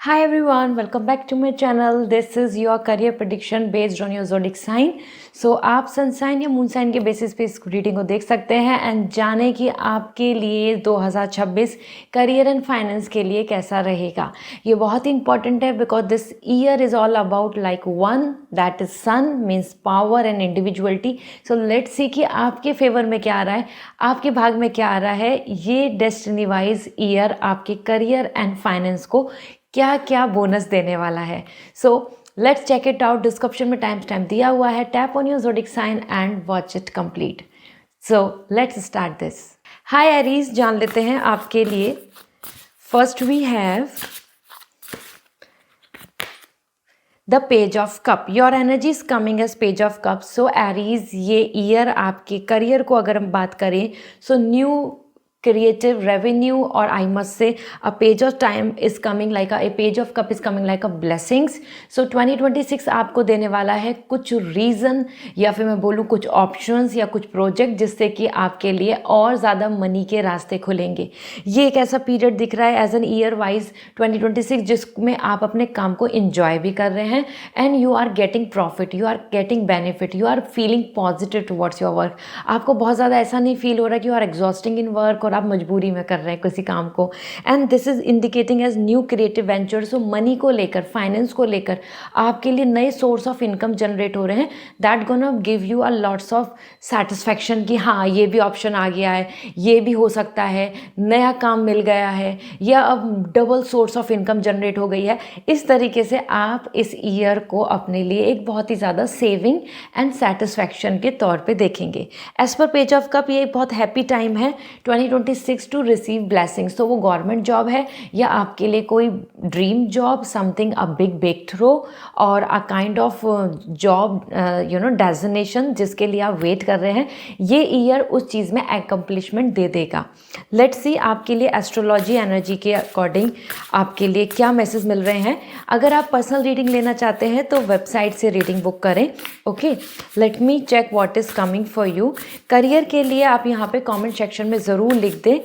Hi everyone, welcome back to my channel. This is your career prediction based on your zodiac sign. So आप sun sign या moon sign के basis पे इस reading को देख सकते हैं एंड जाने कि आपके लिए 2026 करियर एंड फाइनेंस के लिए कैसा रहेगा। ये बहुत ही इंपॉर्टेंट है because this year is all about like one that is sun means power and individuality. So let's see कि आपके फेवर में क्या आ रहा है, आपके भाग में क्या आ रहा है। ये डेस्टिनी वाइज ईयर आपके करियर एंड फाइनेंस को क्या क्या बोनस देने वाला है। So let's check it out. Description में टाइम स्टैम्प दिया हुआ है। Tap on your zodiac sign and watch it complete. So let's start this. Hi Aries, जान लेते हैं आपके लिए। First we have the page of cup. Your energy is coming as page of cup. So Aries, ये year आपके career को अगर हम बात करें so new creative revenue, or I must say a page of time is coming like a page of cup is coming like a blessings. So 2026 आपको देने वाला है कुछ रीज़न या फिर मैं बोलूँ कुछ ऑप्शंस या कुछ प्रोजेक्ट जिससे कि आपके लिए और ज़्यादा मनी के रास्ते खुलेंगे। ये एक ऐसा पीरियड दिख रहा है एज एन ईयर वाइज 2026 जिसमें आप अपने काम को इंजॉय भी कर रहे हैं and you are getting profit, you are getting benefit, you are feeling positive towards your work. आपको बहुत ज़्यादा ऐसा नहीं फील हो रहा कि you are exhausting in work और आप मजबूरी में कर रहे हैं किसी काम को। And this is indicating as new creative venture. So money को लेकर, फाइनेंस को लेकर आपके लिए नए सोर्स ऑफ इनकम जनरेट हो रहे हैं that gonna give you a lots of satisfaction कि हाँ ये भी ऑप्शन आ गया है, ये भी हो सकता है, नया काम मिल गया है या अब double source of income generate हो गई है। इस तरीके से आप इस ईयर को अपने लिए एक बहुत ही ज़्यादा सेविंग एंड सेटिस्फैक्शन के तौर पे देखेंगे। As per page of cup ये एक बहुत हैप्पी टाइम है 2026 टू रिसीव ब्लेसिंग्स। तो वो गवर्नमेंट जॉब है या आपके लिए कोई dream job, something a big breakthrough और a kind of job designation जिसके लिए आप वेट कर रहे हैं, ये ईयर उस चीज़ में एकम्प्लिशमेंट दे देगा। लेट्स सी आपके लिए एस्ट्रोलॉजी एनर्जी के अकॉर्डिंग आपके लिए क्या मैसेज मिल रहे हैं। अगर आप पर्सनल रीडिंग लेना चाहते हैं तो वेबसाइट से रीडिंग बुक करें। Okay, let me check what is coming for you. Career के लिए आप यहाँ पे कमेंट सेक्शन में ज़रूर लिख दें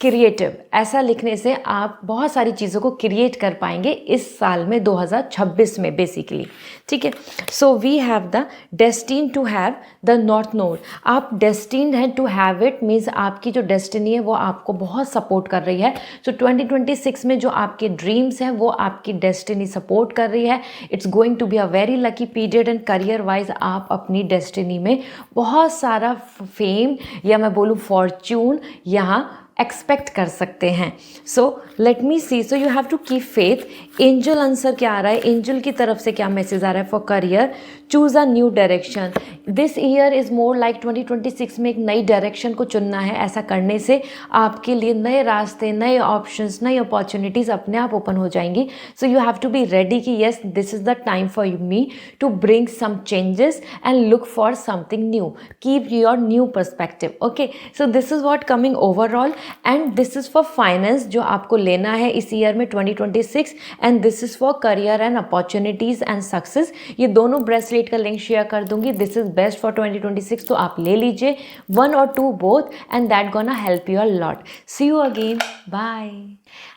क्रिएटिव। ऐसा लिखने से आप बहुत सारी चीज़ों को क्रिएट कर पाएंगे इस साल में 2026 में बेसिकली। ठीक है, so we have the destiny to have the north node. आप डेस्टिन्ड हैं टू हैव इट मीन्स आपकी जो डेस्टिनी है वो आपको बहुत सपोर्ट कर रही है। सो 2026 में जो आपके ड्रीम्स हैं वो आपकी डेस्टिनी सपोर्ट कर रही है। It's going to be a very lucky period and career wise आप अपनी डेस्टिनी में बहुत सारा फेम या मैं बोलूँ फॉर्च्यून यहाँ एक्सपेक्ट कर सकते हैं। So let me see. So you have to keep faith. Angel answer क्या आ रहा है, एंजल की तरफ से क्या मैसेज आ रहा है for career? Choose a new direction. This year is more like 2026 में एक नई डायरेक्शन को चुनना है। ऐसा करने से आपके लिए नए रास्ते, नए ऑप्शंस, नई अपॉर्चुनिटीज़ अपने आप ओपन हो जाएंगी। So you have to be ready कि yes this is the time for me to bring some changes and look for something new. Keep your new perspective. Okay, so this is what coming overall and this is for finance जो आपको लेना है इस year में 2026 and this is for career and opportunities and success. ये दोनों bracelet का link share कर दूंगी। दिस इज़ बेस्ट फॉर 2026, तो आप ले लीजिए वन और two both and that gonna help you a lot. See you again, bye.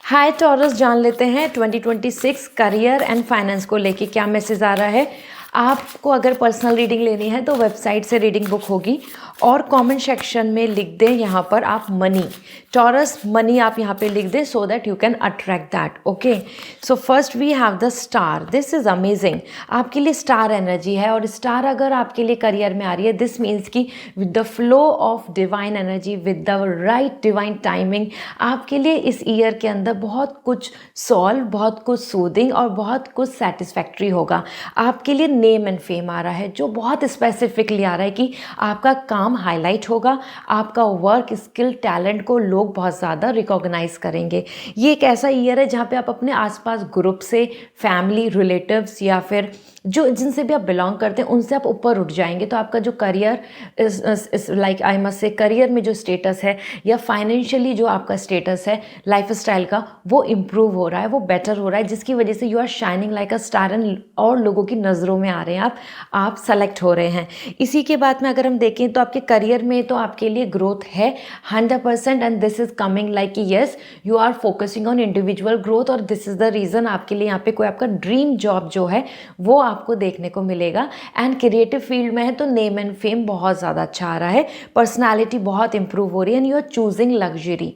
Hi Taurus, जान लेते हैं 2026 करियर एंड फाइनेंस को लेके क्या मैसेज आ रहा है। आपको अगर पर्सनल रीडिंग लेनी है तो वेबसाइट से रीडिंग बुक होगी और कमेंट सेक्शन में लिख दें यहाँ पर आप मनी, टॉरस मनी आप यहाँ पे लिख दें so that you can attract that. Okay, so first we have the star. This is amazing. आपके लिए स्टार एनर्जी है और स्टार अगर आपके लिए करियर में आ रही है दिस मीन्स कि with the flow of divine energy, with the right divine timing आपके लिए इस ईयर के अंदर बहुत कुछ सॉल्व, बहुत कुछ सूदिंग और बहुत कुछ सेटिस्फैक्ट्री होगा। आपके लिए नेम एंड फेम आ रहा है जो बहुत स्पेसिफिकली आ रहा है कि आपका काम हाईलाइट होगा, आपका वर्क स्किल टैलेंट को लोग बहुत ज़्यादा रिकॉग्नाइज करेंगे। ये एक ऐसा ईयर है जहाँ पे आप अपने आसपास ग्रुप से, फैमिली, रिलेटिव्स या फिर जो जिनसे भी आप बिलोंग करते हैं उनसे आप ऊपर उठ जाएंगे। तो आपका जो करियर इस like I must say career में जो स्टेटस है या फाइनेंशियली जो आपका स्टेटस है लाइफ स्टाइल का वो इम्प्रूव हो रहा है, वो बेटर हो रहा है, जिसकी वजह से you are shining like a star and और लोगों की नज़रों में आ रहे हैं, आप सेलेक्ट हो रहे हैं। इसी के बाद में अगर हम देखें तो आपके आपके करियर में तो आपके लिए ग्रोथ है 100%, and this is coming like yes you are focusing on individual growth, और दिस इज द रीज़न आपके लिए यहाँ पे कोई आपका ड्रीम जॉब जो है वो आपको देखने को मिलेगा। एंड क्रिएटिव फील्ड में है तो नेम एंड फेम बहुत ज़्यादा अच्छा आ रहा है, पर्सनैलिटी बहुत इंप्रूव हो रही है, and you are choosing luxury.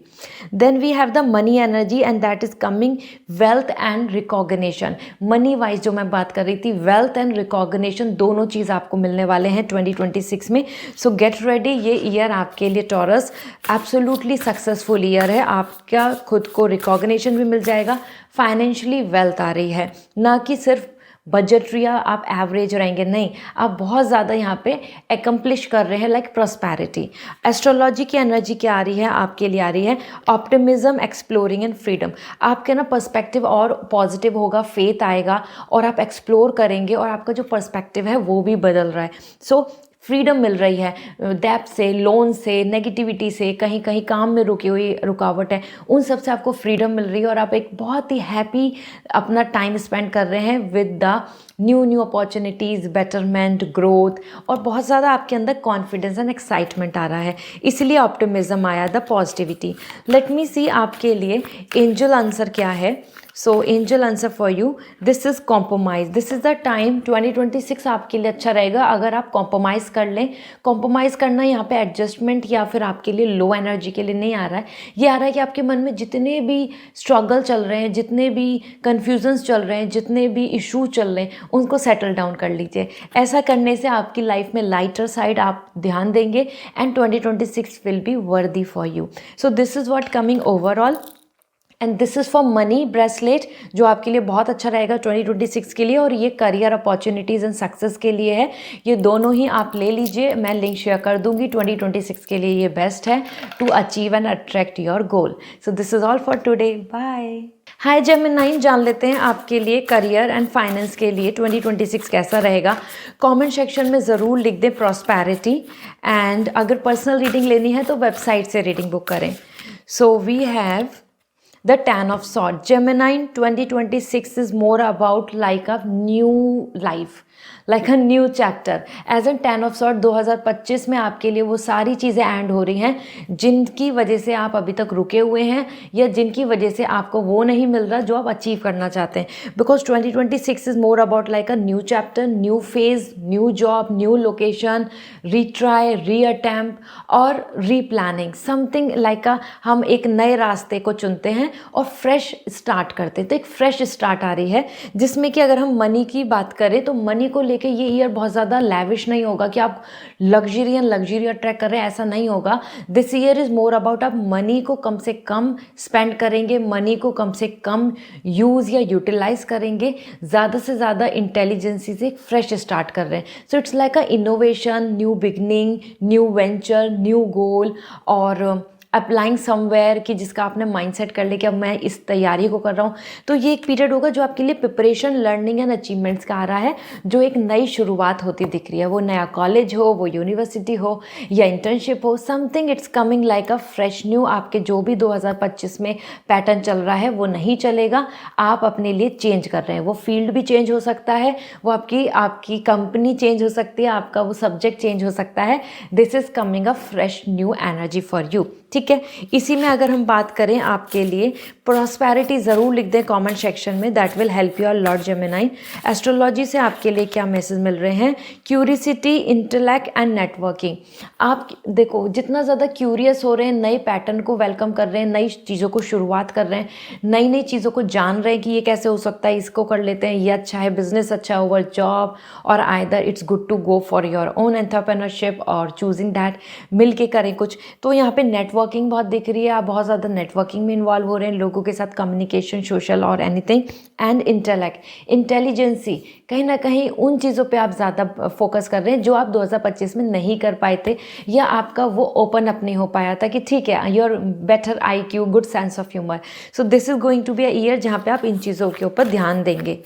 Then we have the money energy and that is coming wealth and recognition. Money wise जो मैं बात कर रही थी, वेल्थ एंड रिकॉग्निशन दोनों चीज़ आपको मिलने वाले हैं 2026 में। सो गेट रेडी, ये ईयर आपके लिए टॉरस एब्सोल्युटली सक्सेसफुल ईयर है। आपका खुद को रिकॉग्निशन भी मिल जाएगा, फाइनेंशियली वेल्थ आ रही है, ना कि सिर्फ बजटरिया आप एवरेज रहेंगे, नहीं, आप बहुत ज़्यादा यहाँ पे एकम्प्लिश कर रहे हैं लाइक प्रॉस्पेरिटी। एस्ट्रोलॉजी की एनर्जी क्या आ रही है आपके लिए, आ रही है ऑप्टिमिज्म, एक्सप्लोरिंग एंड फ्रीडम। आपके ना पर्सपेक्टिव और पॉजिटिव होगा, फेथ आएगा और आप एक्सप्लोर करेंगे और आपका जो पर्सपेक्टिव है वो भी बदल रहा है। सो फ्रीडम मिल रही है डेब्ट से, लोन से, नेगेटिविटी से, कहीं कहीं काम में रुकी हुई रुकावट है, उन सब से आपको फ्रीडम मिल रही है और आप एक बहुत ही हैप्पी अपना टाइम स्पेंड कर रहे हैं with the new opportunities, betterment, growth, और बहुत ज़्यादा आपके अंदर कॉन्फिडेंस एंड एक्साइटमेंट आ रहा है, इसलिए ऑप्टिमिज्म आया, the positivity. Let me see आपके लिए एंजल आंसर क्या है। So angel answer for you, this is compromise. This is the time 2026 आपके लिए अच्छा रहेगा अगर आप कॉम्प्रोमाइज़ कर लें। कॉम्प्रोमाइज़ करना यहाँ पे एडजस्टमेंट या फिर आपके लिए लो एनर्जी के लिए नहीं आ रहा है, ये आ रहा है कि आपके मन में जितने भी स्ट्रगल चल रहे हैं, जितने भी कन्फ्यूजन्स चल रहे हैं, जितने भी इशू चल रहे हैं, उनको सेटल डाउन कर लीजिए। ऐसा करने से आपकी लाइफ में लाइटर साइड आप ध्यान देंगे and 2026 will be worthy for you. So this is what coming overall, and this is for money bracelet जो आपके लिए बहुत अच्छा रहेगा 2026 के लिए, और ये करियर अपॉर्चुनिटीज़ एंड सक्सेस के लिए है। ये दोनों ही आप ले लीजिए, मैं लिंक शेयर कर दूंगी। 2026 के लिए ये बेस्ट है to achieve and attract your goal. So this is all for today, bye. Hi Gemini, जान लेते हैं आपके लिए करियर एंड फाइनेंस के लिए 2026 कैसा रहेगा। कमेंट सेक्शन में ज़रूर लिख दें प्रॉस्पेरिटी, एंड अगर पर्सनल रीडिंग लेनी है तो वेबसाइट से रीडिंग बुक करें। So we have the 10 of swords. Gemini, 2026 is more about like a new life, like a new chapter. As in 10 of swords 2025 में आपके लिए वो सारी चीज़ें एंड हो रही हैं जिनकी वजह से आप अभी तक रुके हुए हैं, या जिनकी वजह से आपको वो नहीं मिल रहा जो आप अचीव करना चाहते हैं। Because 2026 is more about like a new chapter, new phase, new job, new location, retry, री अटैम्प्ट और रीप्लानिंग, समथिंग लाइक हम एक नए रास्ते को चुनते हैं और फ्रेश स्टार्ट करते हैं। तो एक फ्रेश स्टार्ट आ रही है जिसमें कि अगर हम मनी की बात करें तो मनी को लेके ये ईयर बहुत ज़्यादा लैविश नहीं होगा कि आप लग्जरी अट्रैक्ट कर रहे हैं, ऐसा नहीं होगा। This year is more about आप मनी को कम से कम स्पेंड करेंगे, मनी को कम से कम यूज़ या यूटिलाइज करेंगे, ज़्यादा से ज़्यादा इंटेलिजेंसी से एक फ्रेश स्टार्ट कर रहे हैं। So it's like a innovation, new beginning, new venture, new goal, और अप्लाइंग समवेयर कि जिसका आपने माइंडसेट कर ले कि अब मैं इस तैयारी को कर रहा हूँ। तो ये एक पीरियड होगा जो आपके लिए प्रिपरेशन, लर्निंग एंड अचीवमेंट्स का आ रहा है, जो एक नई शुरुआत होती दिख रही है। वो नया कॉलेज हो, वो यूनिवर्सिटी हो या इंटर्नशिप हो, something it's coming like a fresh new. आपके जो भी 2025 में पैटर्न चल रहा है वो नहीं चलेगा, आप अपने लिए चेंज कर रहे हैं। वो फील्ड भी चेंज हो सकता है, वो आपकी कंपनी चेंज हो सकती है, आपका वो सब्जेक्ट चेंज हो सकता है। This is coming a fresh new energy for you, ठीक है। इसी में अगर हम बात करें आपके लिए प्रॉस्पेरिटी, ज़रूर लिख दें कमेंट सेक्शन में, that will help you Lord Gemini. Astrology से आपके लिए क्या मैसेज मिल रहे हैं? Curiosity, intellect and networking. आप देखो जितना ज़्यादा क्यूरियस हो रहे हैं, नए पैटर्न को वेलकम कर रहे हैं, नई चीज़ों को शुरुआत कर रहे हैं, नई चीज़ों को जान रहे हैं कि ये कैसे हो सकता है, इसको कर लेते हैं, ये अच्छा है, बिजनेस अच्छा है ओवर जॉब, और either it's good to go for your own entrepreneurship और चूजिंग दैट, मिल के करें कुछ। तो यहाँ पे नेटवर्किंग बहुत दिख रही है, आप बहुत ज़्यादा नेटवर्किंग में इन्वॉल्व हो रहे हैं, लोगों के साथ कम्युनिकेशन, सोशल और एनीथिंग। एंड इंटेलेक्ट, इंटेलिजेंसी, कहीं ना कहीं उन चीज़ों पे आप ज़्यादा फोकस कर रहे हैं जो आप 2025 में नहीं कर पाए थे, या आपका वो ओपन अप नहीं हो पाया था कि ठीक है, your better IQ, good sense of humour. So this is going to be a year जहाँ पे आप इन चीज़ों के ऊपर ध्यान देंगे।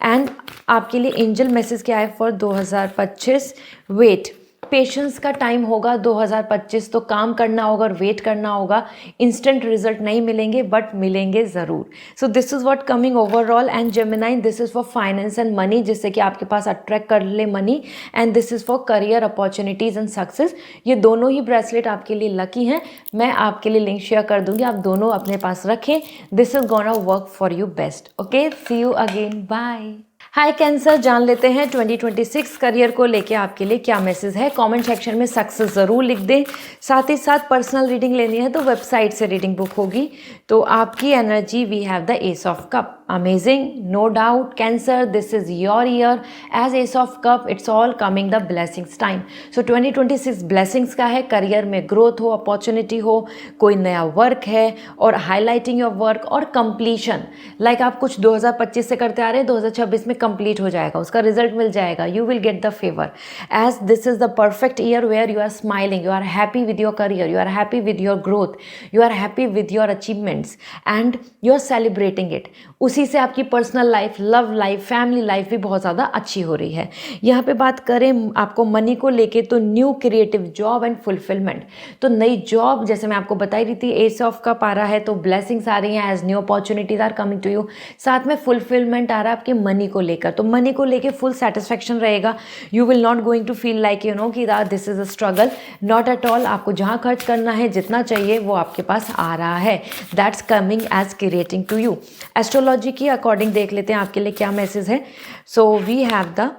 एंड आपके लिए एंजल मैसेज क्या है फॉर 2025? वेट, पेशेंस का टाइम होगा 2025, तो काम करना होगा और वेट करना होगा। इंस्टेंट रिजल्ट नहीं मिलेंगे बट मिलेंगे ज़रूर। सो this is what coming overall. And Gemini, this is for finance and money, जिससे कि आपके पास अट्रैक्ट कर ले money. And this is for career opportunities and success. ये दोनों ही ब्रेसलेट आपके लिए लकी हैं। मैं आपके लिए लिंक शेयर कर दूंगी, आप दोनों अपने पास रखें। This is gonna work for you best. Okay, see you again, bye. Hi Cancer, जान लेते हैं 2026 करियर को लेके आपके लिए क्या मैसेज है। कमेंट सेक्शन में सक्सेस ज़रूर लिख दें। साथ ही साथ पर्सनल रीडिंग लेनी है तो वेबसाइट से रीडिंग बुक होगी। तो आपकी energy, we have the ace of cup. Amazing, no doubt Cancer, this is your year. As ace of cup, it's all coming the blessings time. So 2026 blessings का है। Career में growth हो, opportunity हो, कोई नया वर्क है और highlighting your work और कंप्लीशन। लाइक आप कुछ 2025 से करते आ रहे हैं, 2026 में कंप्लीट हो जाएगा, उसका रिजल्ट मिल जाएगा। You will get the favour, as this is the perfect year where you are smiling, you are happy with your career, you are happy with your growth, you are happy with your achievements and you are celebrating it. उसी से आपकी personal life, love life, family life भी बहुत ज़्यादा अच्छी हो रही है। यहाँ पे बात करें आपको मनी को लेके, तो new creative job and fulfilment. तो नई जॉब, जैसे मैं आपको बताई रही थी, एस ऑफ कप आ रहा है तो ब्लेसिंग्स आ रही हैं, as new opportunities are coming to you. साथ में फुलफिलमेंट आ रहा है आपके मनी को लेकर, तो मनी को लेके फुल सेटिस्फेक्शन रहेगा। You will not going to feel like you know कि this is a struggle, not at all. आपको जहाँ खर्च करना है, जितना चाहिए वो आपके पास आ रहा है। That's coming as creating to you. Astrology की अकॉर्डिंग देख लेते हैं आपके लिए क्या मैसेज है। So we have the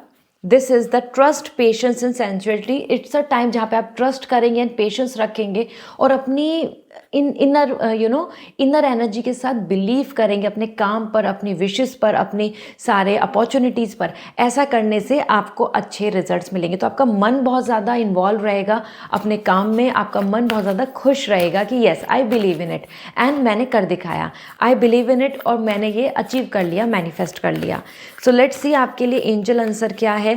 this is the trust, patience and sensuality. It's a time जहाँ पे आप ट्रस्ट करेंगे एंड पेशेंस रखेंगे और अपनी इनर एनर्जी के साथ बिलीव करेंगे अपने काम पर, अपनी विशेस पर, अपनी सारे अपॉर्चुनिटीज़ पर। ऐसा करने से आपको अच्छे रिजल्ट्स मिलेंगे। तो आपका मन बहुत ज़्यादा इन्वॉल्व रहेगा अपने काम में, आपका मन बहुत ज़्यादा खुश रहेगा कि yes I believe in it and मैंने कर दिखाया, आई बिलीव इन इट और मैंने ये अचीव कर लिया, मैनिफेस्ट कर लिया। सो लेट्स सी आपके लिए एंजल आंसर क्या है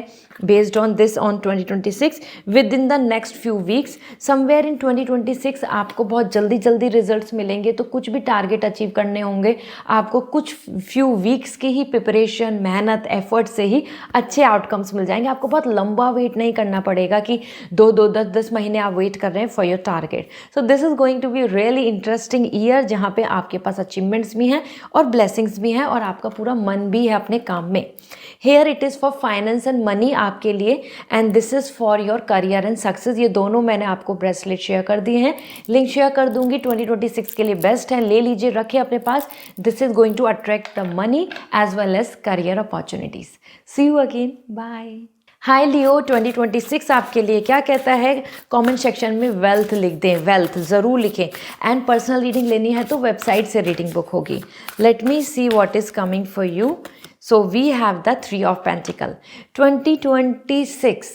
based on this on 2026 within the next few weeks somewhere in 2026 आपको बहुत जल्दी जल्दी रिजल्ट्स मिलेंगे। तो कुछ भी टारगेट अचीव करने होंगे आपको, कुछ फ्यू वीक्स की ही प्रिपरेशन, मेहनत, एफर्ट से ही अच्छे आउटकम्स मिल जाएंगे। आपको बहुत लंबा वेट नहीं करना पड़ेगा कि 10 महीने आप वेट कर रहे हैं for your target. So this is going to be really interesting year, जहाँ पे आपके पास अचीवमेंट्स भी हैं और ब्लेसिंग्स भी हैं और आपका पूरा मन भी है अपने काम में। Here it is for finance and money आपके लिए, and this is for your career and success. ये दोनों मैंने आपको ब्रेसलेट शेयर कर दिए हैं, लिंक शेयर कर दूंगी। 2026 के लिए बेस्ट है, ले लीजिए, रखिए अपने पास। This is going to attract the money as well as career opportunities. See you again, bye. Hi Leo, 2026 आपके लिए क्या कहता है? कमेंट सेक्शन में वेल्थ लिख दें, वेल्थ ज़रूर लिखें। एंड पर्सनल रीडिंग लेनी है तो वेबसाइट से रीडिंग बुक होगी। Let me see what is coming for you. So we have the 3 of Pentacle. 2026,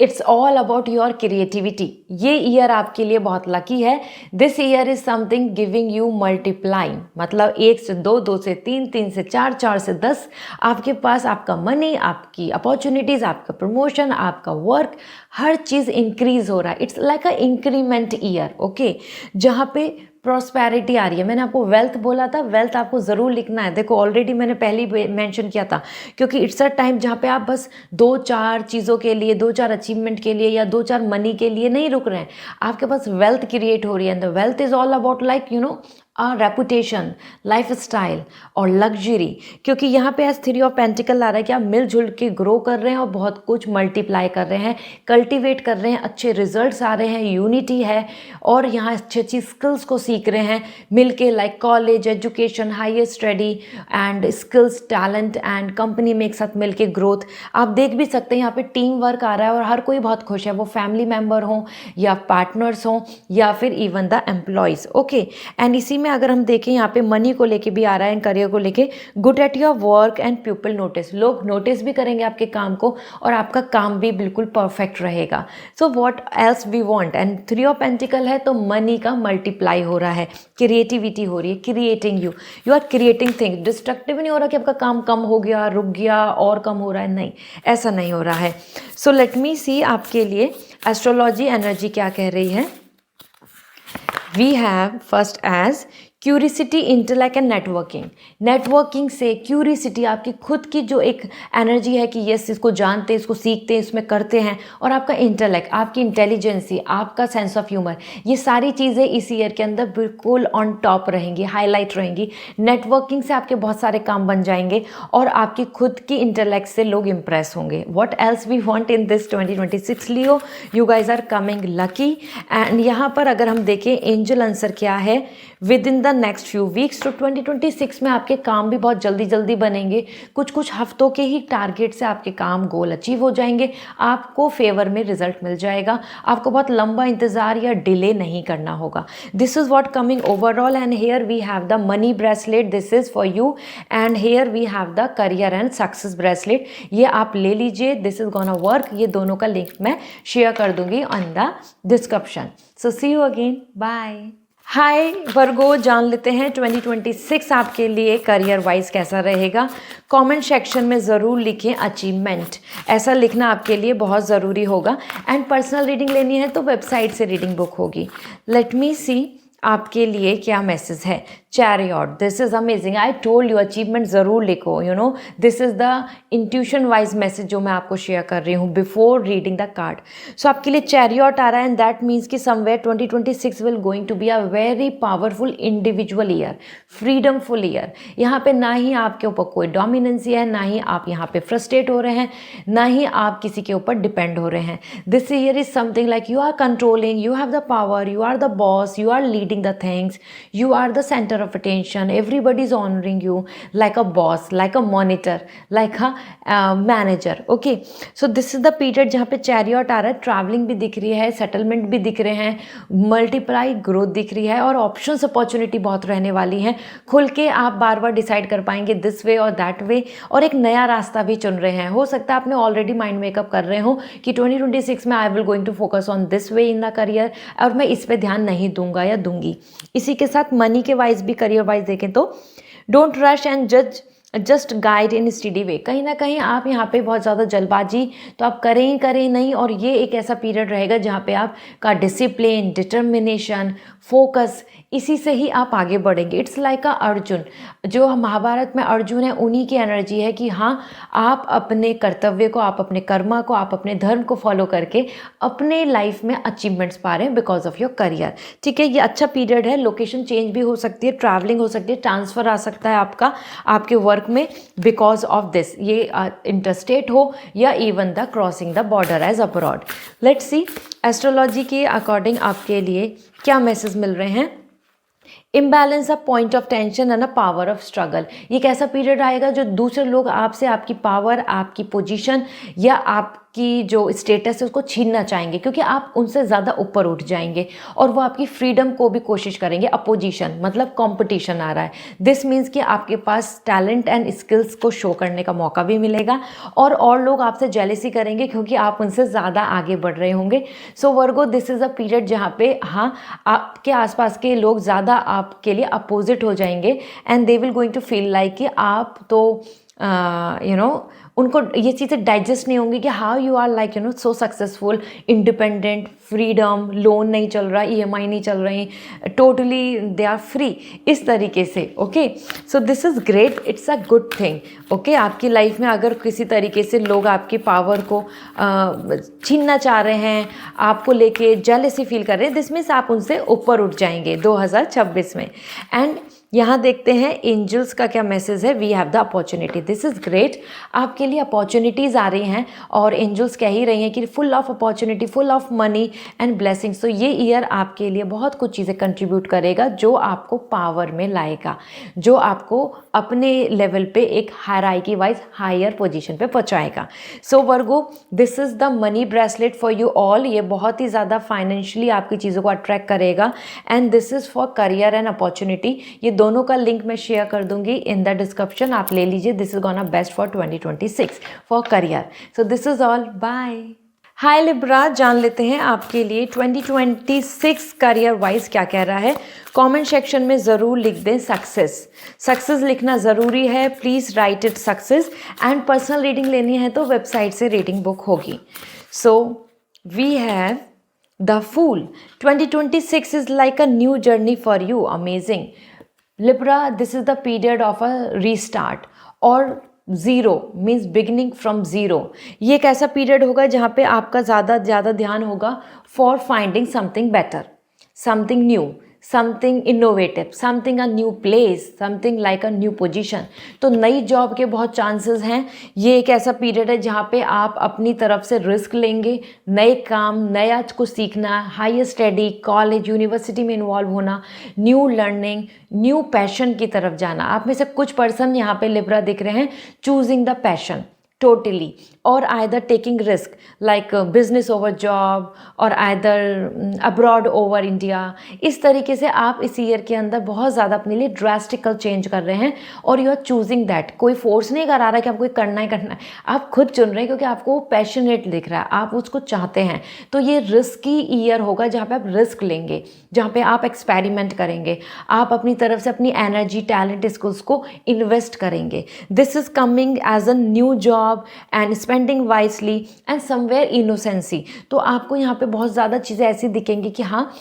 it's all about your creativity. ये ईयर आपके लिए बहुत लकी है। This year is something giving you multiplying, मतलब 1 से 2, 2 से 3, 3 से 4, 4 से 10 आपके पास आपका मनी, आपकी अपॉर्चुनिटीज़, आपका प्रमोशन, आपका वर्क, हर चीज़ इंक्रीज हो रहा है। It's like a increment year, okay, जहाँ पे प्रॉस्पेरिटी आ रही है। मैंने आपको वेल्थ बोला था, वेल्थ आपको ज़रूर लिखना है। देखो ऑलरेडी मैंने पहले ही मेंशन किया था, क्योंकि इट्स अ टाइम जहाँ पे आप बस 2-4 चीज़ों के लिए, 2-4 अचीवमेंट के लिए या 2-4 मनी के लिए नहीं रुक रहे हैं। आपके पास वेल्थ क्रिएट हो रही है। And the wealth is all about like you no reputation, life style और लग्जरी, क्योंकि यहाँ पे एज 3 ऑफ पेंटिकल आ रहा है कि आप मिलजुल के ग्रो कर रहे हैं और बहुत कुछ मल्टीप्लाई कर रहे हैं, कल्टीवेट कर रहे हैं, अच्छे रिजल्ट्स आ रहे हैं, यूनिटी है और यहाँ अच्छी अच्छी स्किल्स को सीख रहे हैं मिलके, like college, education, higher study and skills, talent and company में एक साथ मिलके ग्रोथ। आप देख भी सकते हैं यहाँ पे टीम वर्क आ रहा है और हर कोई बहुत खुश है, वो फैमिली मेम्बर हों या पार्टनर्स हों या फिर even the employees, okay. And इसी में अगर हम देखें यहाँ पे मनी को लेके भी आ रहा है एंड करियर को लेके, good at your work and people notice, लोग नोटिस भी करेंगे आपके काम को और आपका काम भी बिल्कुल परफेक्ट रहेगा। So what else we want, and 3 of pentacle है तो मनी का मल्टीप्लाई हो रहा है, क्रिएटिविटी हो रही है, creating you are creating things. Destructive नहीं हो रहा कि आपका काम कम हो गया, रुक गया और कम हो रहा है, नहीं, ऐसा नहीं हो रहा है। सो लेट मी सी आपके लिए एस्ट्रोलॉजी एनर्जी क्या कह रही है। We have first as curiosity, intellect and networking. Networking से क्यूरिसिटी, आपकी खुद की जो एक एनर्जी है कि यस इसको जानते हैं, इसको सीखते हैं, इसमें करते हैं, और आपका इंटेलेक्ट, आपकी इंटेलिजेंसी, आपका सेंस ऑफ ह्यूमर, ये सारी चीज़ें इस ईयर के अंदर बिल्कुल ऑन टॉप रहेंगी, हाईलाइट रहेंगी। नेटवर्किंग से आपके बहुत सारे काम बन जाएंगे और आपकी खुद की इंटेलेक्ट से लोग इंप्रेस होंगे। What else we want in this 2026 Leo, you guys are coming lucky. And यहाँ पर अगर हम देखें एंजल आंसर क्या है, within the next few weeks. तो 2026 में आपके काम भी बहुत जल्दी जल्दी बनेंगे, कुछ कुछ हफ्तों के ही टारगेट से आपके काम गोल अचीव हो जाएंगे, आपको फेवर में रिजल्ट मिल जाएगा, आपको बहुत लंबा इंतज़ार या डिले नहीं करना होगा। This is what coming overall. And here we have the money bracelet, this is for you. And here we have the career and success bracelet, ये आप ले लीजिए, दिस इज़ गोना वर्क। ये दोनों का लिंक मैं शेयर कर दूंगी on the description. So see you again, bye. Hi Virgo, जान लेते हैं 2026 आपके लिए करियर वाइज कैसा रहेगा। कमेंट सेक्शन में ज़रूर लिखें अचीवमेंट, ऐसा लिखना आपके लिए बहुत ज़रूरी होगा। एंड पर्सनल रीडिंग लेनी है तो वेबसाइट से रीडिंग बुक होगी। लेट मी सी आपके लिए क्या मैसेज है। Chariot, this is amazing, I told you, achievement ज़रूर लिखो, you know this is the intuition wise message जो मैं आपको शेयर कर रही हूँ before reading the card. So आपके लिए चैरियट आ रहा है, एंड दैट मीन्स कि somewhere 2026 will going to be a very powerful individual year, freedomful year. यहाँ पे ना ही आपके ऊपर कोई डोमिनेंसी है, ना ही आप यहाँ पे फ्रस्ट्रेट हो रहे हैं, ना ही आप किसी के ऊपर डिपेंड हो रहे हैं। This year is something like you are controlling, you have the power, you are the boss, you are leading the things, you are the center of attention, everybody is honoring you like a boss, like a monitor, like a manager. Okay, so this is the period जहाँ पे chariot आ रहा है, travelling भी दिख रही है, settlement भी दिख रहे हैं, मल्टीप्लाई ग्रोथ दिख रही है, और ऑप्शंस अपॉर्चुनिटी बहुत रहने वाली हैं। खुल के आप बार बार डिसाइड कर पाएंगे दिस वे और दैट वे, और एक नया रास्ता भी चुन रहे हैं। हो सकता है आपने ऑलरेडी माइंड मेकअप कर रहे हो कि 2026 में I will going to focus on this way in the career, और मैं इस पे ध्यान नहीं दूंगा या दूंगी। इसी के साथ मनी के वाइज भी, करियर वाइज देखें तो don't rush and just guide in study way. कहीं ना कहीं आप यहाँ पे बहुत ज़्यादा जल्दबाजी तो आप करें ही करें नहीं, और ये एक ऐसा पीरियड रहेगा जहाँ पे आपका डिसिप्लिन, डिटर्मिनेशन, फोकस, इसी से ही आप आगे बढ़ेंगे। इट्स लाइक अ अर्जुन, जो महाभारत में अर्जुन है, उन्हीं की एनर्जी है कि हाँ, आप अपने कर्तव्य को, आप अपने कर्मा को, आप अपने धर्म को फॉलो करके अपने लाइफ में अचीवमेंट्स पा रहे हैं बिकॉज ऑफ योर करियर। ठीक है, ये अच्छा पीरियड है। लोकेशन चेंज भी हो सकती है, ट्रैवलिंग हो सकती है, ट्रांसफ़र आ सकता है आपका आपके वर्क में बिकॉज ऑफ दिस, ये इंटरस्टेट हो या even the crossing the border as abroad. Let's see astrology के अकॉर्डिंग आपके लिए क्या मैसेज मिल रहे हैं। Imbalance, a point of tension and a power of struggle. ये एक ऐसा पीरियड आएगा जो दूसरे लोग आपसे आपकी पावर, आपकी पोजीशन या आपकी जो स्टेटस है उसको छीनना चाहेंगे, क्योंकि आप उनसे ज़्यादा ऊपर उठ जाएंगे और वो आपकी फ्रीडम को भी कोशिश करेंगे। अपोजिशन मतलब कंपटीशन आ रहा है। दिस मीन्स कि आपके पास टैलेंट एंड स्किल्स को शो करने का मौका भी मिलेगा, और लोग आपसे जेलेसी करेंगे क्योंकि आप उनसे ज़्यादा आगे बढ़ रहे होंगे। सो Virgo, this is a period जहाँ पे हाँ, आपके आसपास के लोग ज़्यादा आपके लिए अपोजिट हो जाएंगे, and they will going to feel like कि आप तो उनको ये चीज़ें डाइजेस्ट नहीं होंगी कि how you are like so successful, independent, freedom, loan नहीं चल रहा, EMI नहीं चल रही, टोटली दे आर फ्री, इस तरीके से। Okay, so this is great, it's a good thing. Okay, आपकी लाइफ में अगर किसी तरीके से लोग आपकी पावर को छीनना चाह रहे हैं, आपको लेके जेलसी फील कर रहे हैं, दिस मीन्स आप उनसे ऊपर उठ जाएंगे 2026 में। एंड यहाँ देखते हैं एंजल्स का क्या मैसेज है। We have the opportunity, this is great. आपके लिए अपॉर्चुनिटीज़ आ रही हैं और एंजल्स कह ही रही हैं कि full of opportunity, full of money and blessings. तो ये ईयर आपके लिए बहुत कुछ चीज़ें कंट्रीब्यूट करेगा जो आपको पावर में लाएगा, जो आपको अपने लेवल पे एक हायरार्की वाइज हायर पोजीशन पे पहुंचाएगा। So Virgo, this is the money bracelet for you all. ये बहुत ही ज़्यादा फाइनेंशियली आपकी चीज़ों को अट्रैक्ट करेगा, and this is for career and opportunity. ये दोनों का लिंक मैं शेयर कर दूंगी इन द डिस्क्रिप्शन, आप ले लीजिए। This is gonna best for 2026 for career. So this is all, bye. Hi Libra, जान लेते हैं आपके लिए 2026 करियर वाइज क्या कह रहा है। कमेंट सेक्शन में ज़रूर लिख दें सक्सेस। सक्सेस लिखना ज़रूरी है, please write it success. And personal reading लेनी है तो वेबसाइट से रीडिंग बुक होगी। So we have the fool. 2026 is like a new journey for you, amazing. Libra, this is the period of a restart और zero means beginning from zero. ये एक ऐसा period होगा जहाँ पे आपका ज़्यादा ध्यान होगा for finding something better, something new, something innovative, something a new place, something like a new position. तो नई जॉब के बहुत चांसेस हैं। ये एक ऐसा पीरियड है जहाँ पे आप अपनी तरफ से रिस्क लेंगे, नए काम, नया कुछ सीखना, हायर स्टडी, कॉलेज, यूनिवर्सिटी में इन्वॉल्व होना, न्यू लर्निंग, न्यू पैशन की तरफ जाना। आप में से कुछ पर्सन यहाँ पे लिब्रा दिख रहे हैं choosing the passion totally, or either taking risk like business over job or either abroad over India। इस तरीके से आप इस ईयर के अंदर बहुत ज़्यादा अपने लिए ड्रास्टिकल चेंज कर रहे हैं और यू आर चूजिंग दैट। कोई फोर्स नहीं करा रहा कि आपको करना ही करना है, आप खुद चुन रहे हैं क्योंकि आपको पैशनेट दिख रहा है, आप उसको चाहते हैं। तो ये रिस्की ईयर होगा जहाँ पे आप रिस्क लेंगे, जहाँ पे आप एक्सपेरिमेंट करेंगे, आप अपनी तरफ से अपनी एनर्जी, टैलेंट, स्किल्स को इन्वेस्ट करेंगे। This is coming as a new job and spending wisely and somewhere innocency. तो आपको यहाँ पे बहुत ज़्यादा चीज़ें ऐसी दिखेंगी कि हाँ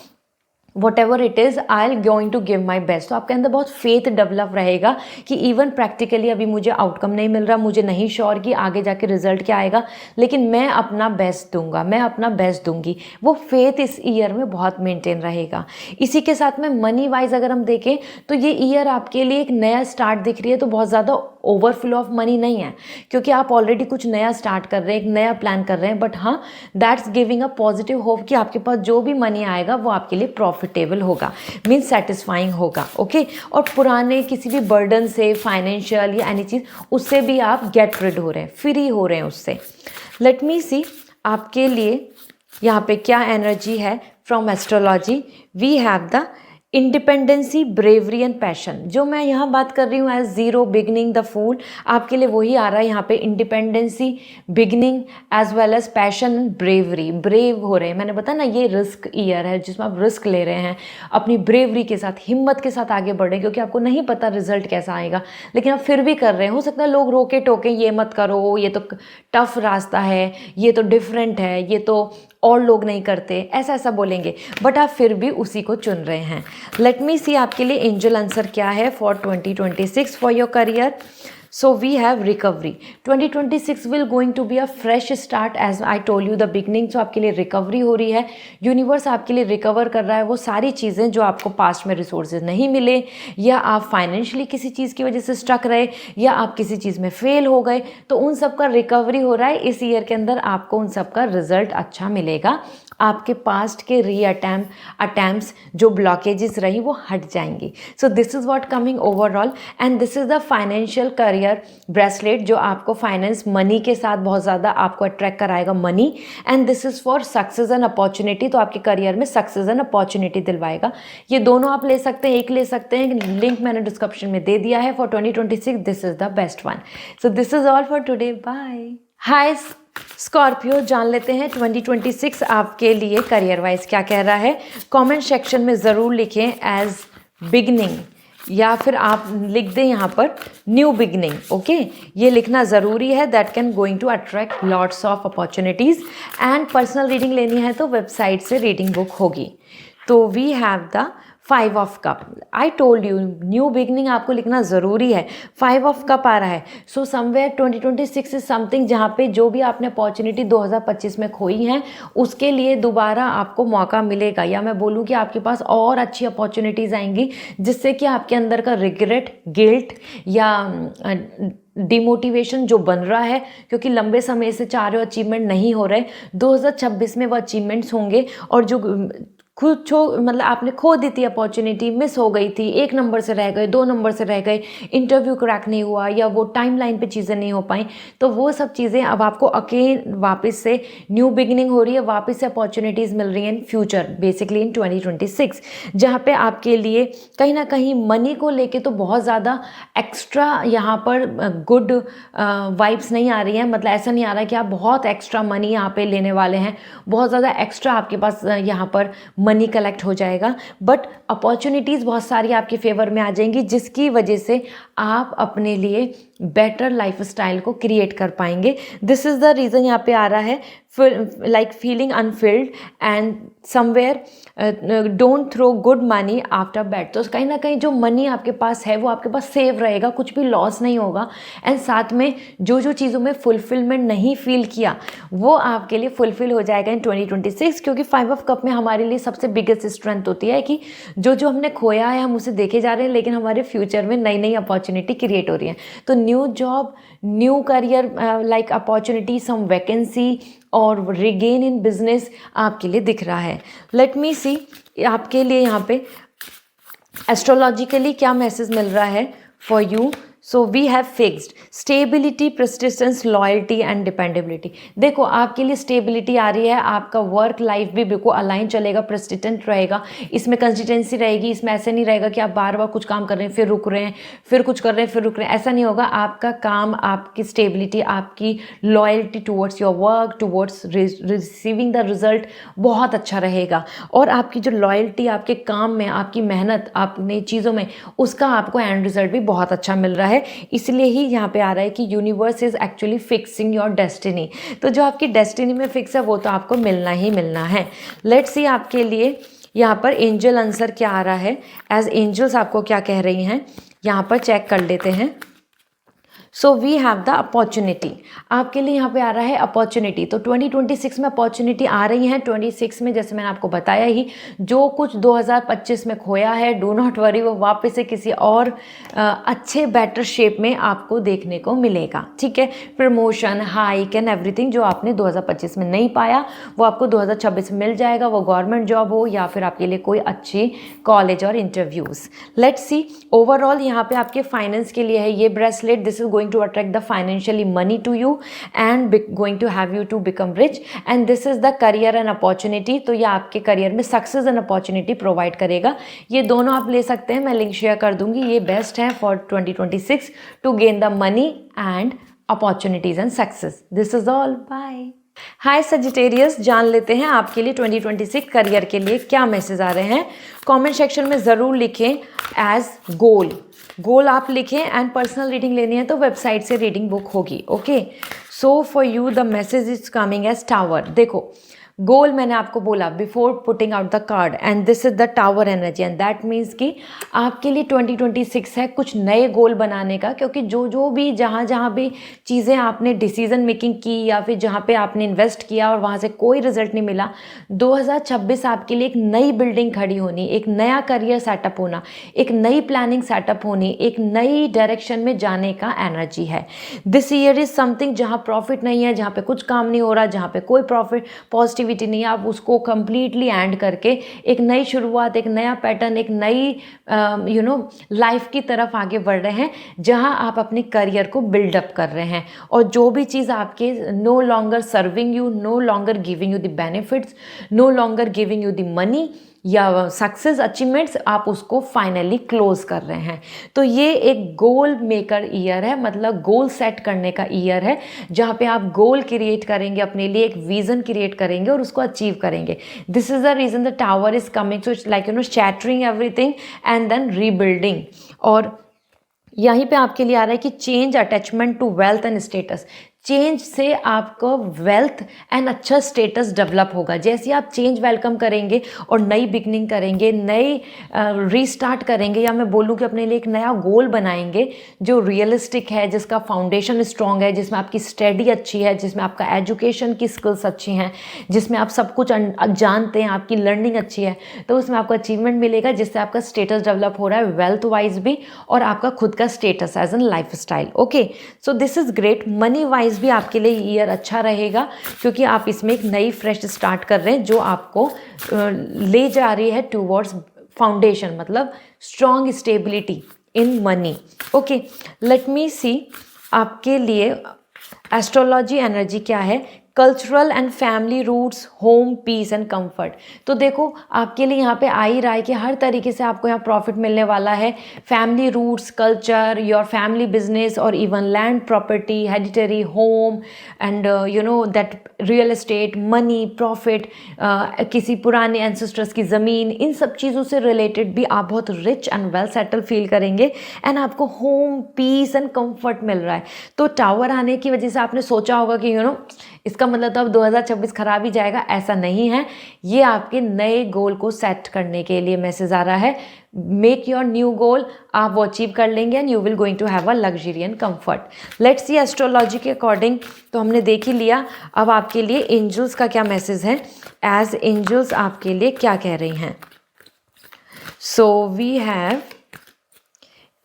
whatever it is I'll going to give my best. तो आपके अंदर बहुत फेथ डेवलप रहेगा कि इवन प्रैक्टिकली अभी मुझे आउटकम नहीं मिल रहा, मुझे नहीं श्योर कि आगे जाके रिजल्ट क्या आएगा, लेकिन मैं अपना बेस्ट दूंगा, मैं अपना बेस्ट दूंगी। वो फेथ इस ईयर में बहुत मेंटेन रहेगा। इसी के साथ में मनी वाइज अगर हम देखें तो ये ईयर आपके लिए एक नया स्टार्ट दिख रही है। तो बहुत ज़्यादा ओवरफ्लो ऑफ मनी नहीं है क्योंकि आप ऑलरेडी कुछ नया स्टार्ट कर रहे हैं, एक नया प्लान कर रहे हैं, बट हाँ that's giving a positive hope कि आपके पास जो भी मनी आएगा वो आपके लिए प्रॉफिटेबल होगा, मीन्स सेटिस्फाइंग होगा। ओके, और पुराने किसी भी बर्डन से, फाइनेंशियल या एनी चीज़, उससे भी आप गेट रिड हो रहे हैं, फ्री हो रहे हैं उससे। लेट मी सी आपके लिए यहाँ पे क्या एनर्जी है from astrology. We have the independency, bravery and passion. जो मैं यहाँ बात कर रही हूँ as zero, beginning, the fool, आपके लिए वही आ रहा है यहाँ पे। Independency, beginning as well as passion and bravery. Brave हो रहे हैं, मैंने बताया ना ये रिस्क ईयर है जिसमें आप रिस्क ले रहे हैं, अपनी ब्रेवरी के साथ, हिम्मत के साथ आगे बढ़ रहे हैं क्योंकि आपको नहीं पता रिजल्ट कैसा आएगा, लेकिन आप फिर भी कर रहे हैं। हो सकता है लोग रोके टोके, ये मत करो, ये तो टफ रास्ता है, ये तो डिफरेंट है, ये तो और लोग नहीं करते, ऐसा ऐसा बोलेंगे, बट आप फिर भी उसी को चुन रहे हैं। लेट मी सी आपके लिए एंजल आंसर क्या है for 2026 for your career. So we have recovery. 2026 will going to be a fresh start as I told you the beginning. So आपके लिए रिकवरी हो रही है, यूनिवर्स आपके लिए रिकवर कर रहा है वो सारी चीज़ें जो आपको पास्ट में रिसोर्सेज नहीं मिले, या आप फाइनेंशियली किसी चीज़ की वजह से स्टक रहे, या आप किसी चीज़ में फेल हो गए, तो उन सब का रिकवरी हो रहा है। इस ईयर के अंदर आपको उन सब का रिजल्ट अच्छा मिलेगा। आपके पास्ट के अटैम्प्ट्स जो ब्लॉकेजेस रही वो हट जाएंगी। सो this is what coming overall and this is the financial career bracelet जो आपको फाइनेंस, मनी के साथ बहुत ज़्यादा आपको अट्रैक्ट कराएगा, money, and this is for success and opportunity. तो आपके करियर में सक्सेस एंड अपॉर्चुनिटी दिलवाएगा। ये दोनों आप ले सकते हैं, एक ले सकते हैं, लिंक मैंने डिस्क्रिप्शन में दे दिया है। For 2026 this is the best one. So this is all for today, bye. Hi Scorpio, जान लेते हैं 2026 आपके लिए करियर वाइज क्या कह रहा है। कमेंट सेक्शन में ज़रूर लिखें एज बिगनिंग, या फिर आप लिख दें यहाँ पर न्यू बिगनिंग। ओके, ये लिखना ज़रूरी है। That can going to attract lots of opportunities. And personal reading लेनी है तो वेबसाइट से रीडिंग बुक होगी। तो we have the 5 of cup. I told you new beginning आपको लिखना ज़रूरी है। 5 ऑफ कप आ रहा है। सो समवेयर 2026 इज समथिंग जहाँ पे जो भी आपने अपॉर्चुनिटी 2025 में खोई हैं उसके लिए दोबारा आपको मौका मिलेगा, या मैं बोलूँ कि आपके पास और अच्छी अपॉर्चुनिटीज़ आएंगी जिससे कि आपके अंदर का रिग्रेट, गिल्ट या डिमोटिवेशन जो बन रहा है क्योंकि लंबे समय से चाह रहे हो, अचीवमेंट नहीं हो रहे, 2026 में वो अचीवमेंट्स होंगे। और जो खुद मतलब आपने खो दी थी अपॉर्चुनिटी, मिस हो गई थी, 1 नंबर से रह गए, 2 नंबर से रह गए, इंटरव्यू क्रैक नहीं हुआ, या वो टाइमलाइन पे चीज़ें नहीं हो पाई, तो वो सब चीज़ें अब आपको अगेन वापस से न्यू बिगिनिंग हो रही है, वापस से अपॉर्चुनिटीज़ मिल रही हैं इन फ्यूचर, बेसिकली इन 2026, जहाँ पे आपके लिए कहीं ना कहीं मनी को लेके तो बहुत ज़्यादा एक्स्ट्रा यहाँ पर गुड वाइब्स नहीं आ रही हैं। मतलब ऐसा नहीं आ रहा है कि आप बहुत एक्स्ट्रा मनी यहाँ पे लेने वाले हैं, बहुत ज़्यादा एक्स्ट्रा आपके पास यहाँ पर मनी कलेक्ट हो जाएगा, बट अपॉर्चुनिटीज़ बहुत सारी आपके फेवर में आ जाएंगी जिसकी वजह से आप अपने लिए बेटर लाइफस्टाइल को क्रिएट कर पाएंगे। दिस इज़ द रीज़न यहाँ पे आ रहा है, like feeling unfilled and somewhere don't throw good money after bad. तो कहीं ना कहीं जो मनी आपके पास है वो आपके पास सेव रहेगा, कुछ भी लॉस नहीं होगा। एंड साथ में जो जो चीज़ों में फुलफिलमेंट नहीं फील किया वो आपके लिए फुलफिल हो जाएगा इन 2026, क्योंकि 5 ऑफ कप में हमारे लिए सबसे बिगेस्ट स्ट्रेंथ होती है कि जो जो हमने खोया है हम उसे देखे जा रहे हैं, लेकिन हमारे फ्यूचर में नई नई अपॉर्चुनिटी क्रिएट हो रही है। तो new job, new career like opportunity, some vacancy और रिगेन इन बिजनेस आपके लिए दिख रहा है। लेट मी सी आपके लिए यहाँ पे एस्ट्रोलॉजिकली क्या मैसेज मिल रहा है for you. So we have fixed stability, persistence, loyalty and dependability. देखो आपके लिए स्टेबिलिटी आ रही है, आपका वर्क लाइफ भी बिल्कुल अलाइन चलेगा, प्रस्टिटेंट रहेगा, इसमें कंसिस्टेंसी रहेगी। इसमें ऐसे नहीं रहेगा कि आप बार बार कुछ काम कर रहे हैं फिर रुक रहे हैं, फिर कुछ कर रहे हैं फिर रुक रहे हैं, ऐसा नहीं होगा। आपका काम, आपकी स्टेबिलिटी, आपकी loyalty towards your work, towards receiving the result बहुत अच्छा रहेगा। और आपकी जो लॉयल्टी आपके काम में, आपकी मेहनत, आपने चीज़ों में, उसका आपको एंड रिजल्ट भी बहुत अच्छा मिल रहा है। इसलिए ही यहाँ पे आ रहा है कि universe is actually fixing your destiny. तो जो आपकी डेस्टिनी में फिक्स है वो तो आपको मिलना ही मिलना है। लेट्स सी आपके लिए यहाँ पर एंजल आंसर क्या आ रहा है, एज एंजल्स आपको क्या कह रही हैं यहाँ पर चेक कर लेते हैं। So we have the opportunity, आपके लिए यहाँ पे आ रहा है अपॉर्चुनिटी। तो 2026 में अपॉर्चुनिटी आ रही है। 26 में जैसे मैंने आपको बताया ही, जो कुछ 2025 में खोया है, डू नॉट वरी, वो वापस से किसी और अच्छे बेटर शेप में आपको देखने को मिलेगा। ठीक है, प्रमोशन, हाइक एंड एवरीथिंग जो आपने 2025 में नहीं पाया वो आपको 2026 में मिल जाएगा, वो गवर्नमेंट जॉब हो या फिर आपके लिए कोई अच्छी कॉलेज और इंटरव्यूज़। लेट्स सी ओवरऑल यहाँ पे आपके फाइनेंस के लिए है ये bracelet. This is going to attract the financially money to you and going to have you to become rich, and this is the career and opportunity। तो ये आपके करियर में सक्सेस एंड अपॉर्चुनिटी प्रोवाइड करेगा। ये दोनों आप ले सकते हैं, मैं लिंक शेयर कर दूंगी। ये बेस्ट है for 2026 to gain the money and opportunities and success. This is all, bye. Hi Sagittarius, जान लेते हैं आपके लिए 2026 करियर के लिए क्या मैसेज आ रहे हैं। कमेंट सेक्शन में ज़रूर लिखें एज गोल आप लिखें। एंड पर्सनल रीडिंग लेनी है तो वेबसाइट से रीडिंग बुक होगी। Okay, so for you the message is coming as tower. देखो गोल मैंने आपको बोला before putting out the card, and this is the tower energy, and that means कि आपके लिए 2026 है कुछ नए गोल बनाने का। क्योंकि जो भी जहाँ भी चीज़ें आपने डिसीजन मेकिंग की या फिर जहाँ पे आपने इन्वेस्ट किया और वहाँ से कोई रिजल्ट नहीं मिला, 2026 आपके लिए एक नई बिल्डिंग खड़ी होनी, एक नया करियर सेटअप होना, एक नई प्लानिंग सेटअप होनी, एक नई डायरेक्शन में जाने का एनर्जी है। दिस ईयर इज समथिंग जहाँ प्रॉफिट नहीं है, जहाँ पे कुछ काम नहीं हो रहा, जहाँ पे कोई प्रॉफिट पॉजिटिविटी नहीं है, आप उसको कंप्लीटली एंड करके एक नई शुरुआत, एक नया पैटर्न, एक नई लाइफ की तरफ आगे बढ़ रहे हैं, जहां आप अपने करियर को बिल्डअप कर रहे हैं। और जो भी चीज़ आपके no longer serving you, no longer giving you the benefits, no longer giving you the money या सक्सेस अचीवमेंट्स, आप उसको फाइनली क्लोज कर रहे हैं। तो ये एक गोल मेकर ईयर है, मतलब गोल सेट करने का ईयर है, जहाँ पे आप गोल क्रिएट करेंगे अपने लिए, एक विजन क्रिएट करेंगे और उसको अचीव करेंगे। This is the reason the tower is coming, so like shattering everything and then rebuilding. और यहीं पे आपके लिए आ रहा है कि change attachment to wealth and status. Change से आपको वेल्थ एंड अच्छा स्टेटस डेवलप होगा। जैसे आप चेंज वेलकम करेंगे और नई बिगनिंग करेंगे, नई रीस्टार्ट करेंगे, या मैं बोलूँ कि अपने लिए एक नया गोल बनाएंगे जो रियलिस्टिक है, जिसका फाउंडेशन स्ट्रॉन्ग है, जिसमें आपकी स्टडी अच्छी है, जिसमें आपका एजुकेशन की स्किल्स अच्छी हैं, जिसमें आप सब कुछ जानते हैं, आपकी लर्निंग अच्छी है, तो उसमें आपको अचीवमेंट मिलेगा, जिससे आपका स्टेटस डेवलप हो रहा है वेल्थ वाइज भी, और आपका खुद का status as an lifestyle. Okay, so this is great. Money wise भी आपके लिए ईयर अच्छा रहेगा, क्योंकि आप इसमें एक नई फ्रेश स्टार्ट कर रहे हैं जो आपको ले जा रही है टूवर्ड्स फाउंडेशन, मतलब strong stability in money. Okay, let me see आपके लिए एस्ट्रोलॉजी एनर्जी क्या है। Cultural and family roots, home, peace and comfort. तो देखो आपके लिए यहाँ पे आ ही रहा है कि हर तरीके से आपको यहाँ प्रॉफिट मिलने वाला है। Family roots, culture, your family business और even land property, hereditary home and you know that real estate, money, profit, किसी पुराने एंसेस्टर्स की ज़मीन, इन सब चीज़ों से रिलेटेड भी आप बहुत rich and well settle feel करेंगे एंड आपको होम, पीस एंड कंफर्ट मिल रहा है। तो टावर आने की वजह से आपने सोचा होगा कि यू नो इसका मतलब तो अब 2026 खराब ही जाएगा, ऐसा नहीं है। ये आपके नए गोल को सेट करने के लिए मैसेज आ रहा है। मेक योर न्यू गोल, आप वो अचीव कर लेंगे and you will going to have a luxury and comfort. Let's see astrology के अकॉर्डिंग तो हमने देख ही लिया। अब आपके लिए एंजल्स का क्या मैसेज है, एज एंजल्स आपके लिए क्या कह रही हैं। So we have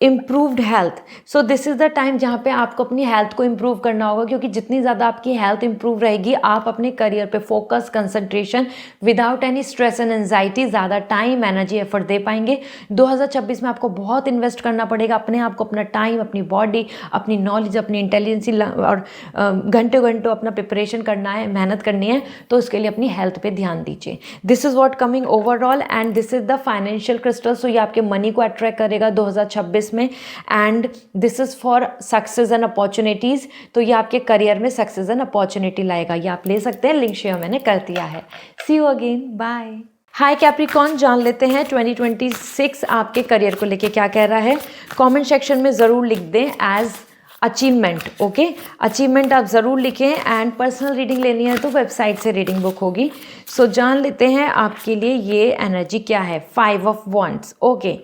improved health. So this is the time जहाँ पे आपको अपनी हेल्थ को इम्प्रूव करना होगा, क्योंकि जितनी ज़्यादा आपकी हेल्थ इम्प्रूव रहेगी आप अपने करियर पे focus, concentration without any stress and anxiety ज़्यादा टाइम, एनर्जी, एफर्ट दे पाएंगे। 2026 में आपको बहुत इन्वेस्ट करना पड़ेगा अपने आप को, अपना टाइम, अपनी बॉडी, अपनी नॉलेज, अपनी इंटेलिजेंसी और घंटों घंटों अपना प्रिपरेशन करना है, मेहनत करनी है। तो उसके लिए अपनी हेल्थ पे ध्यान दीजिए। This is what coming overall and this is the financial crystal. So ये आपके मनी को अट्रैक्ट करेगा 2026 में and this is for success and opportunities. तो ये आपके करियर में सक्सेस एंड अपॉर्चुनिटी लाएगा। ये आप ले सकते हैं, लिंक शेयर मैंने कर दिया है। See you again, bye. Hi Capricorn, जान लेते हैं 2026 आपके करियर को लेके क्या कह रहा है। कमेंट सेक्शन में ज़रूर लिख दें एज अचीवमेंट, ओके, अचीवमेंट आप ज़रूर लिखें। एंड पर्सनल रीडिंग लेनी है तो वेबसाइट से रीडिंग बुक होगी। सो जान लेते हैं आपके लिए ये एनर्जी क्या है। 5 of wands, okay.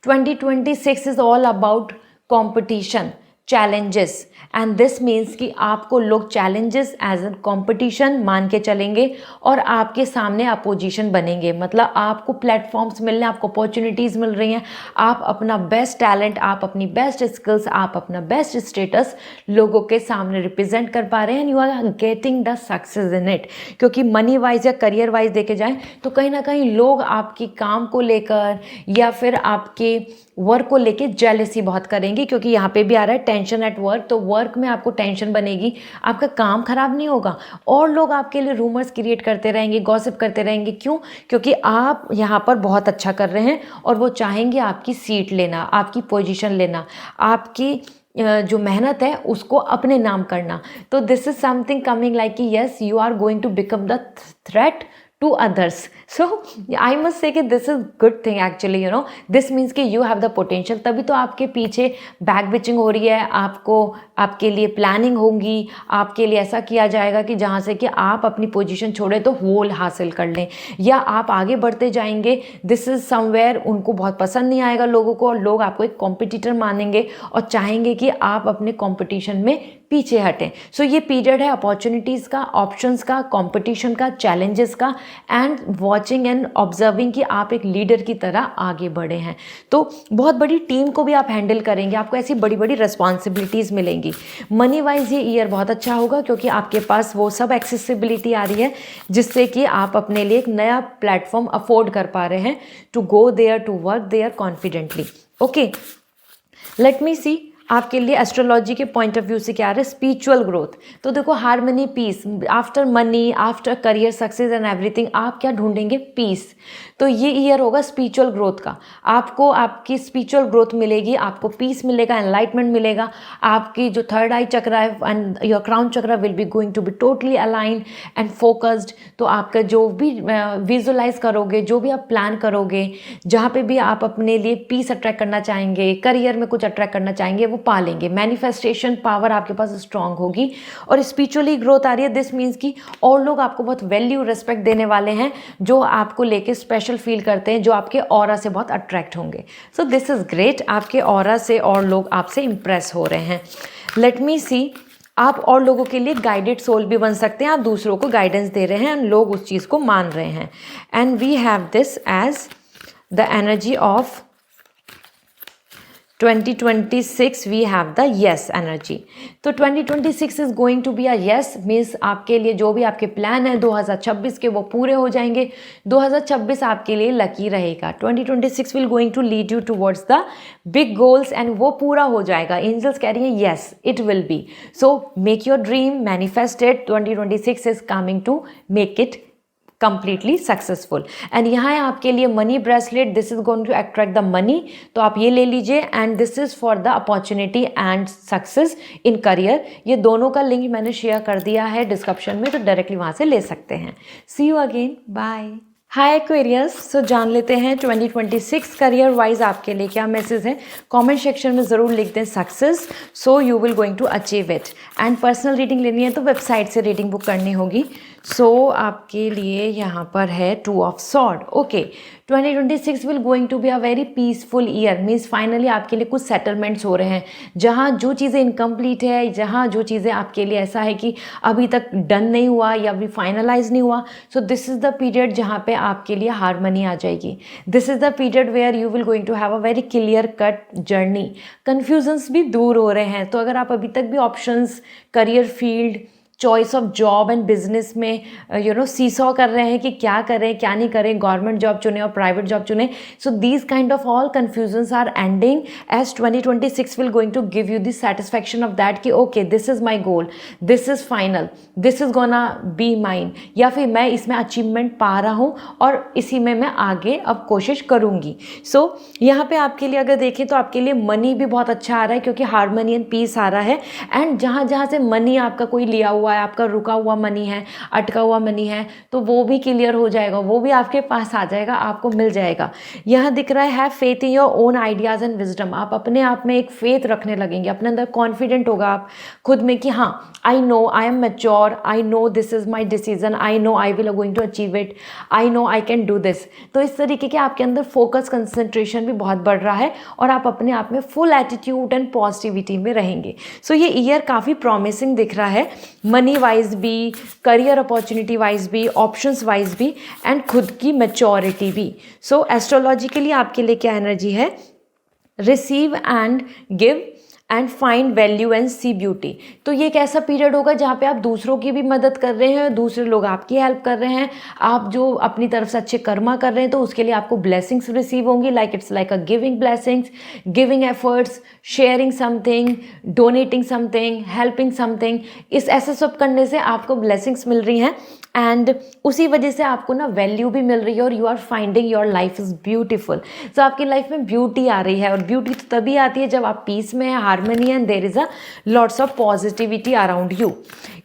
2026 is all about competition, challenges and this means कि आपको लोग चैलेंजेस एज ए कॉम्पिटिशन मान के चलेंगे और आपके सामने अपोजिशन बनेंगे। मतलब आपको प्लेटफॉर्म्स मिल रहे हैं, आपको अपॉर्चुनिटीज़ मिल रही हैं, आप अपना बेस्ट टैलेंट, आप अपनी बेस्ट स्किल्स, आप अपना बेस्ट स्टेटस लोगों के सामने रिप्रेजेंट कर पा रहे हैं and you are getting the success in it. क्योंकि मनी वाइज या करियर वाइज देखे जाएँ तो कहीं ना कहीं लोग आपकी काम को लेकर या फिर आपके वर्क को लेके जेलसी बहुत करेंगे, क्योंकि यहाँ पे भी आ रहा है टेंशन एट वर्क। तो वर्क में आपको टेंशन बनेगी, आपका काम खराब नहीं होगा और लोग आपके लिए रूमर्स क्रिएट करते रहेंगे, गॉसिप करते रहेंगे। क्यों? क्योंकि आप यहाँ पर बहुत अच्छा कर रहे हैं और वो चाहेंगे आपकी सीट लेना, आपकी पोजीशन लेना, आपकी जो मेहनत है उसको अपने नाम करना। तो this is something coming like कि yes you are going to become the threat to others. So I must say कि this is good thing actually, you know, this means कि you have the potential। तभी तो आपके पीछे back bitching हो रही है, आपको आपके लिए प्लानिंग होगी, आपके लिए ऐसा किया जाएगा कि जहाँ से कि आप अपनी पोजीशन छोड़े तो होल हासिल कर लें या आप आगे बढ़ते जाएंगे। दिस इज़ समवेयर उनको बहुत पसंद नहीं आएगा लोगों को और लोग आपको एक कॉम्पिटिटर मानेंगे और चाहेंगे कि आप अपने कॉम्पिटिशन में पीछे हटें। सो ये पीरियड है अपॉर्चुनिटीज़ का, ऑप्शंस का, कंपटीशन का, चैलेंजेस का एंड वॉचिंग एंड ऑब्जर्विंग कि आप एक लीडर की तरह आगे बढ़े हैं। तो बहुत बड़ी टीम को भी आप हैंडल करेंगे, आपको ऐसी बड़ी बड़ी रिस्पॉन्सिबिलिटीज़ मिलेंगी। मनी वाइज ये ईयर बहुत अच्छा होगा क्योंकि आपके पास वो सब एक्सेसिबिलिटी आ रही है जिससे कि आप अपने लिए एक नया प्लेटफॉर्म अफोर्ड कर पा रहे हैं to go there, to work there confidently. Okay, let me see आपके लिए एस्ट्रोलॉजी के पॉइंट ऑफ व्यू से क्या आ रहा है। स्पिरिचुअल ग्रोथ, तो देखो harmony, peace, after money, after career success and everything आप क्या ढूंढेंगे? पीस। तो ये ईयर होगा स्पिरिचुअल ग्रोथ का। आपको आपकी स्पिरिचुअल ग्रोथ मिलेगी, आपको पीस मिलेगा, एनलाइटमेंट मिलेगा। आपकी जो थर्ड आई चक्र है and your crown chakra will be going to be totally aligned and focused. तो आपका जो भी विजुलाइज करोगे, जो भी आप प्लान करोगे, जहाँ पे भी आप अपने लिए पीस अट्रैक्ट करना चाहेंगे, करियर में कुछ अट्रैक्ट करना चाहेंगे, वो पा लेंगे। मैनिफेस्टेशन पावर आपके पास स्ट्रांग होगी और स्पिरिचुअली ग्रोथ आ रही है। दिस मीन्स कि और लोग आपको बहुत वैल्यू, रिस्पेक्ट देने वाले हैं, जो आपको लेके स्पेशल फील करते हैं, जो आपके ऑरा से बहुत अट्रैक्ट होंगे। सो दिस इज ग्रेट, आपके ऑरा से और लोग आपसे इंप्रेस हो रहे हैं। लेट मी सी, आप और लोगों के लिए गाइडेड सोल भी बन सकते हैं। आप दूसरों को गाइडेंस दे रहे हैं, लोग उस चीज़ को मान रहे हैं। And we have this as the energy of 2026 we have the yes energy. तो 2026 is going to be a yes, means आपके लिए जो भी आपके प्लान है 2026 के वो पूरे हो जाएंगे। 2026 आपके लिए लकी रहेगा। 2026 will going to lead you towards the big goals एंड वो पूरा हो जाएगा। एंजल्स कह रही हैं yes it will be. So make your dream manifest it. 2026 is coming to make it completely successful. And यहाँ है आपके लिए money bracelet, this is going to attract the money, तो आप ये ले लीजिए। And this is for the opportunity and success in career. ये दोनों का लिंक मैंने शेयर कर दिया है डिस्क्रिप्शन में, तो डायरेक्टली वहाँ से ले सकते हैं। See you again, bye. Hi Aquarius, so जान लेते हैं 2026 करियर वाइज आपके लिए क्या मैसेज है। कमेंट सेक्शन में ज़रूर लिख दें success, so you will going to achieve it. And personal reading लेनी है तो वेबसाइट से रीडिंग बुक करनी होगी। सो आपके लिए यहाँ पर है 2 of sword. Okay, 2026 will going to be a very peaceful year, means finally आपके लिए कुछ सेटलमेंट्स हो रहे हैं। जहाँ जो चीज़ें इनकम्प्लीट है, जहाँ जो चीज़ें आपके लिए ऐसा है कि अभी तक डन नहीं हुआ या अभी फाइनलाइज नहीं हुआ, so this is the period जहाँ पे आपके लिए हार्मनी आ जाएगी। This is the period where you will going to have a very clear cut journey. Confusions भी दूर हो रहे हैं। तो अगर आप अभी तक भी options, career field, choice of job and business में सीसॉ कर रहे हैं कि क्या करें क्या नहीं करें, गवर्नमेंट जॉब चुने और प्राइवेट जॉब चुने, so these kind of all confusions are ending as 2026 will going to give you the satisfaction of that कि okay this is my goal, this is final, this is gonna be mine, या फिर मैं इसमें achievement पा रहा हूँ और इसी में मैं आगे अब कोशिश करूँगी। सो यहाँ पे आपके लिए अगर देखें तो आपके लिए मनी भी बहुत अच्छा आ रहा है क्योंकि हार्मनी एंड पीस आ रहा है। एंड जहाँ जहाँ से मनी आपका कोई लिया हुआ है, आपका रुका हुआ मनी है, अटका हुआ मनी है, तो वो भी क्लियर हो जाएगा, वो भी आपके पास आ जाएगा, आपको मिल जाएगा। यह दिख रहा है faith in your own ideas and wisdom. आप अपने आप में एक फेथ रखने लगेंगे, अपने अंदर कॉन्फिडेंट होगा आप खुद में कि हाँ I know I am mature, I know this is my decision, I know I will going to achieve it, I know I can do this. तो इस तरीके के आपके अंदर फोकस, कंसंट्रेशन भी बहुत बढ़ रहा है और आप अपने आप में फुल एटीट्यूड एंड पॉजिटिविटी में रहेंगे। सो ये ईयर काफ़ी प्रॉमिसिंग दिख रहा है, मनी वाइज भी, करियर अपॉर्चुनिटी वाइज भी, ऑप्शंस वाइज भी, एंड खुद की मैच्योरिटी भी। सो एस्ट्रोलॉजिकली आपके लिए क्या एनर्जी है, receive and give and find value and see beauty. तो ये एक ऐसा पीरियड होगा जहाँ पे आप दूसरों की भी मदद कर रहे हैं, दूसरे लोग आपकी हेल्प कर रहे हैं, आप जो अपनी तरफ से अच्छे कर्मा कर रहे हैं तो उसके लिए आपको ब्लेसिंग्स रिसीव होंगी। Like it's like a giving blessings, giving efforts, sharing something, donating something, helping something. इस ऐसा सब करने से आपको ब्लेसिंग्स मिल रही हैं एंड उसी वजह से आपको ना वैल्यू भी मिल रही है और you are finding your life is beautiful. तो आपकी लाइफ में ब्यूटी आ रही है और ब्यूटी तो तभी आती है जब आप पीस में है, harmony and there is a lots of positivity around you.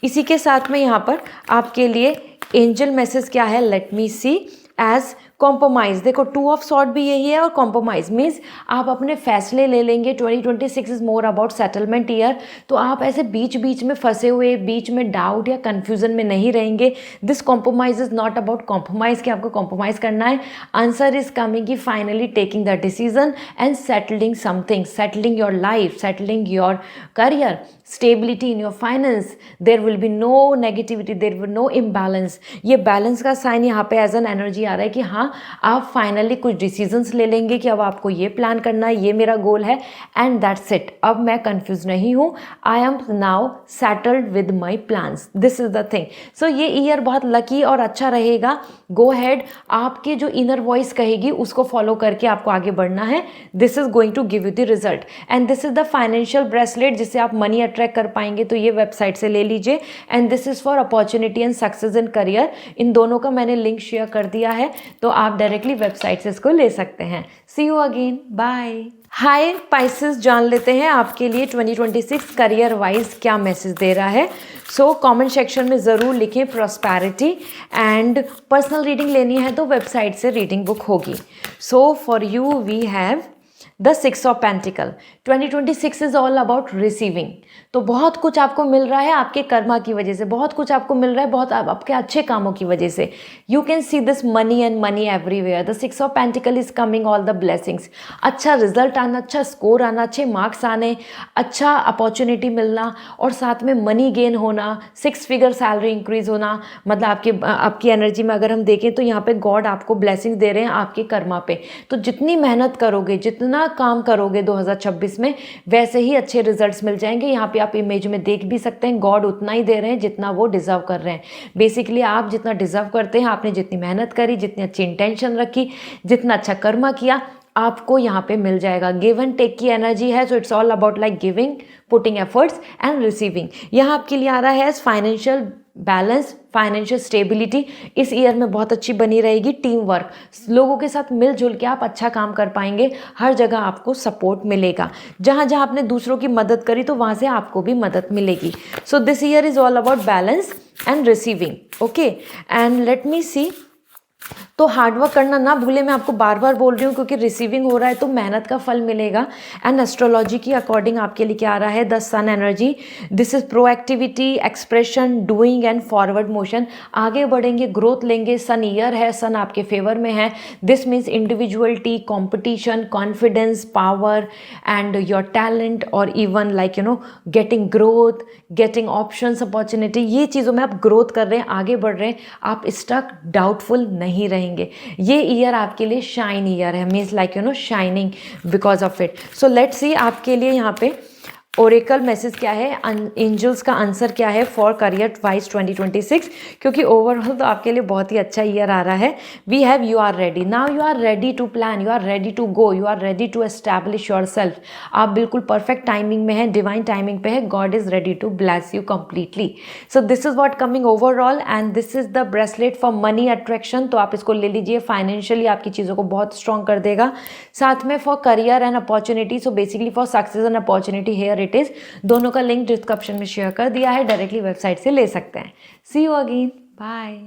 इसी के साथ में यहाँ पर आपके लिए एंजल मैसेज क्या है, लेट मी सी एज कॉम्प्रोमाइज़। देखो 2 ऑफ सॉर्ड भी यही है और कॉम्प्रोमाइज़ मीन्स आप अपने फैसले ले लेंगे। 2026 is more about settlement year. तो आप ऐसे बीच बीच में फंसे हुए, बीच में डाउट या कन्फ्यूजन में नहीं रहेंगे। This compromise is not about compromise कि आपको कॉम्प्रोमाइज़ करना है। आंसर इज़ कमिंग की finally taking the decision and settling something, settling your life, settling your career, stability in your finance. There will be no negativity, there will no imbalance. ये balance का sign यहाँ पे as an energy आ रहा है कि हाँ आप finally कुछ डिसीजंस ले लेंगे कि अब आपको ये प्लान करना है, ये मेरा गोल है एंड दैट्स इट। अब मैं कंफ्यूज नहीं हूँ, I am now settled with my plans, this is the thing. So ये ईयर बहुत लकी और अच्छा रहेगा। गो हैड, आपके जो इनर वॉइस कहेगी उसको फॉलो करके आपको आगे बढ़ना है। This is going to give you the result and this is the financial bracelet जिससे आप मनी अट्रैक्ट कर पाएंगे, तो ये वेबसाइट से ले लीजिए। And this is for opportunity and success in career. इन दोनों का मैंने लिंक शेयर कर दिया है, तो आप डायरेक्टली वेबसाइट से इसको ले सकते हैं। See you again, bye. Hi Pisces, जान लेते हैं आपके लिए 2026 करियर वाइज क्या मैसेज दे रहा है। सो कमेंट सेक्शन में ज़रूर लिखें प्रॉस्पेरिटी। एंड पर्सनल रीडिंग लेनी है तो वेबसाइट से रीडिंग बुक होगी। So for you we have the 6 of pentacle. 2026 is all about receiving. तो बहुत कुछ आपको मिल रहा है आपके कर्मा की वजह से, बहुत कुछ आपको मिल रहा है बहुत आपके अच्छे कामों की वजह से। You can see this money and money everywhere. The 6 of pentacle is coming all the blessings. अच्छा रिजल्ट आना, अच्छा स्कोर आना, अच्छे मार्क्स आने, अच्छा अपॉर्चुनिटी मिलना और साथ में मनी गेन होना, 6 फिगर सैलरी इंक्रीज होना। मतलब आपकी एनर्जी में अगर हम देखें तो यहाँ पे गॉड आपको ब्लेसिंग दे रहे हैं आपके कर्मा पे। तो जितनी मेहनत करोगे, जितना काम करोगे 2026 में, वैसे ही अच्छे रिजल्ट्स मिल जाएंगे। यहाँ पे आप इमेज में देख भी सकते हैं, गॉड उतना ही दे रहे हैं जितना वो डिजर्व कर रहे हैं। बेसिकली आप जितना डिजर्व करते हैं, आपने जितनी मेहनत करी, जितनी अच्छी इंटेंशन रखी, जितना अच्छा कर्मा किया, आपको यहाँ पे मिल जाएगा। गिव एंड टेक की एनर्जी है, so it's all about like giving, putting efforts and receiving. यहाँ आपके लिए आ रहा है फाइनेंशियल बैलेंस, फाइनेंशियल स्टेबिलिटी इस ईयर में बहुत अच्छी बनी रहेगी। टीम वर्क, लोगों के साथ मिलजुल के आप अच्छा काम कर पाएंगे, हर जगह आपको सपोर्ट मिलेगा। जहाँ जहाँ आपने दूसरों की मदद करी तो वहाँ से आपको भी मदद मिलेगी। So this year is all about balance and receiving. Okay, and let me see. तो हार्डवर्क करना ना भूले, मैं आपको बार बार बोल रही हूँ, क्योंकि रिसीविंग हो रहा है तो मेहनत का फल मिलेगा। एंड एस्ट्रोलॉजी की अकॉर्डिंग आपके लिए क्या आ रहा है, the sun energy. This is proactivity, expression, doing and forward motion. आगे बढ़ेंगे, ग्रोथ लेंगे। सन ईयर है, सन आपके फेवर में है। This means individuality, competition, confidence, power and your talent, और even like getting growth, getting options, opportunity. ये चीज़ों में आप ग्रोथ कर रहे हैं, आगे बढ़ रहे हैं, आप स्टक डाउटफुल नहीं रहेंगे। ये ईयर आपके लिए शाइन ईयर है, means like shining because of it. So let's सी आपके लिए यहाँ पे ओरेकल मैसेज क्या है, एंजल्स का आंसर क्या है फॉर करियर वाइज 2026, क्योंकि ओवरऑल तो आपके लिए बहुत ही अच्छा ईयर आ रहा है। We have you are ready now, you are ready to plan, you are ready to go, you are ready to establish yourself. आप बिल्कुल परफेक्ट टाइमिंग में है, डिवाइन टाइमिंग पे है। God is ready to bless you completely. So this is what coming overall, and this is the bracelet for money attraction. तो आप इसको ले लीजिए, फाइनेंशियली आपकी चीज़ों को बहुत स्ट्रॉन्ग कर देगा। साथ में for career and opportunity, so basically for success and opportunity here it is. दोनों का लिंक डिस्क्रिप्शन में शेयर कर दिया है, डायरेक्टली वेबसाइट से ले सकते हैं। See you again, bye.